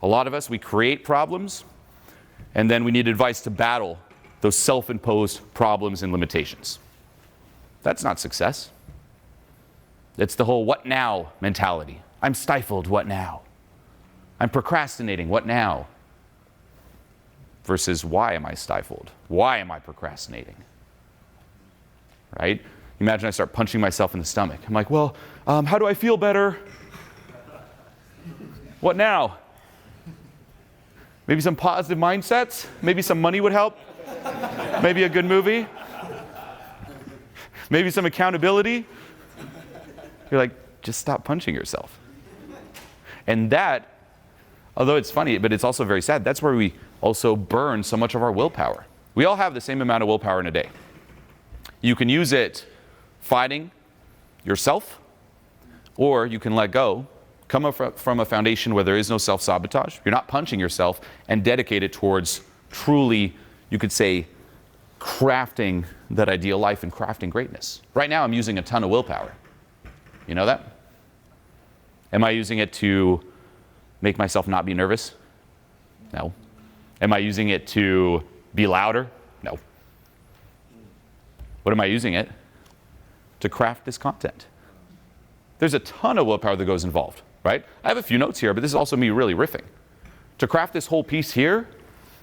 A lot of us, we create problems, and then we need advice to battle those self-imposed problems and limitations. That's not success. It's the whole what now mentality. I'm stifled, what now? I'm procrastinating, what now? Versus why am I stifled? Why am I procrastinating? Right? Imagine I start punching myself in the stomach. I'm like, well, how do I feel better? What now? Maybe some positive mindsets? Maybe some money would help? Maybe a good movie? Maybe some accountability? You're like, just stop punching yourself. And that, although it's funny, but it's also very sad, that's where we also burn so much of our willpower. We all have the same amount of willpower in a day. You can use it fighting yourself, or you can let go, come up from a foundation where there is no self-sabotage. You're not punching yourself, and dedicate it towards truly, you could say, crafting that ideal life and crafting greatness. Right now, I'm using a ton of willpower. You know that? Am I using it to make myself not be nervous? No. Am I using it to be louder? No. What am I using it? To craft this content. There's a ton of willpower that goes involved, right? I have a few notes here, but this is also me really riffing. To craft this whole piece here,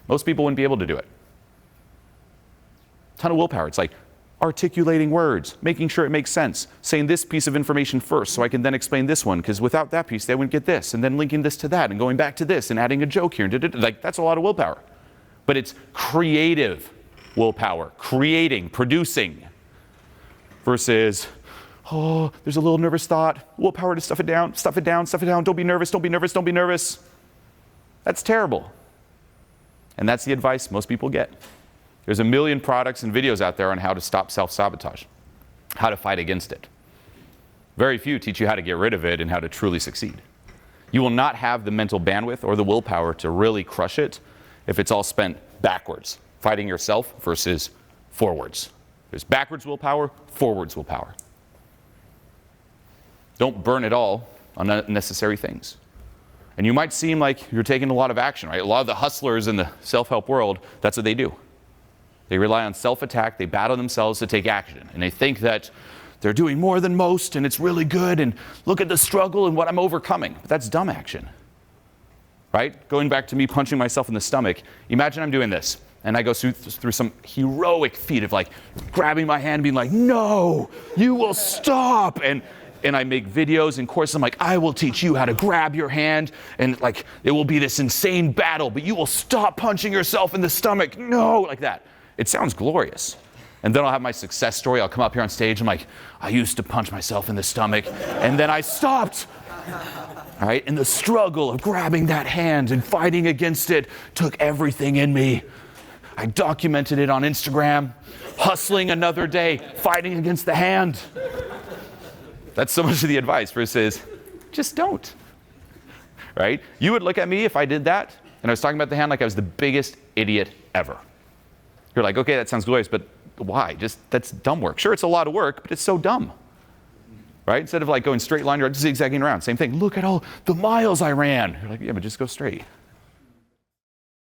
most people wouldn't be able to do it. Ton of willpower. It's like articulating words, making sure it makes sense, saying this piece of information first so I can then explain this one, because without that piece, they wouldn't get this, and then linking this to that, and going back to this, and adding a joke here, and like that's a lot of willpower. But it's creative willpower, creating, producing, versus, oh, there's a little nervous thought, willpower to stuff it down, stuff it down, stuff it down, don't be nervous, don't be nervous, don't be nervous. That's terrible. And that's the advice most people get. There's a million products and videos out there on how to stop self-sabotage, how to fight against it. Very few teach you how to get rid of it and how to truly succeed. You will not have the mental bandwidth or the willpower to really crush it if it's all spent backwards, fighting yourself versus forwards. There's backwards willpower, forwards willpower. Don't burn it all on unnecessary things. And you might seem like you're taking a lot of action, right? A lot of the hustlers in the self-help world, that's what they do. They rely on self-attack, they battle themselves to take action. And they think that they're doing more than most and it's really good and look at the struggle and what I'm overcoming. But that's dumb action, right? Going back to me punching myself in the stomach, imagine I'm doing this and I go through some heroic feat of like grabbing my hand and being like, no, you will stop. And I make videos and courses. I'm like, I will teach you how to grab your hand and like it will be this insane battle, but you will stop punching yourself in the stomach. No, like that. It sounds glorious. And then I'll have my success story. I'll come up here on stage. I'm like, I used to punch myself in the stomach, and then I stopped. All right? And the struggle of grabbing that hand and fighting against it took everything in me. I documented it on Instagram, hustling another day, fighting against the hand. That's so much of the advice versus just don't. Right? You would look at me if I did that, and I was talking about the hand like I was the biggest idiot ever. You're like, okay, that sounds glorious, but why? That's dumb work. Sure, it's a lot of work, but it's so dumb, right? Instead of like going straight line, you're zigzagging around. Same thing. Look at all the miles I ran. You're like, yeah, but just go straight.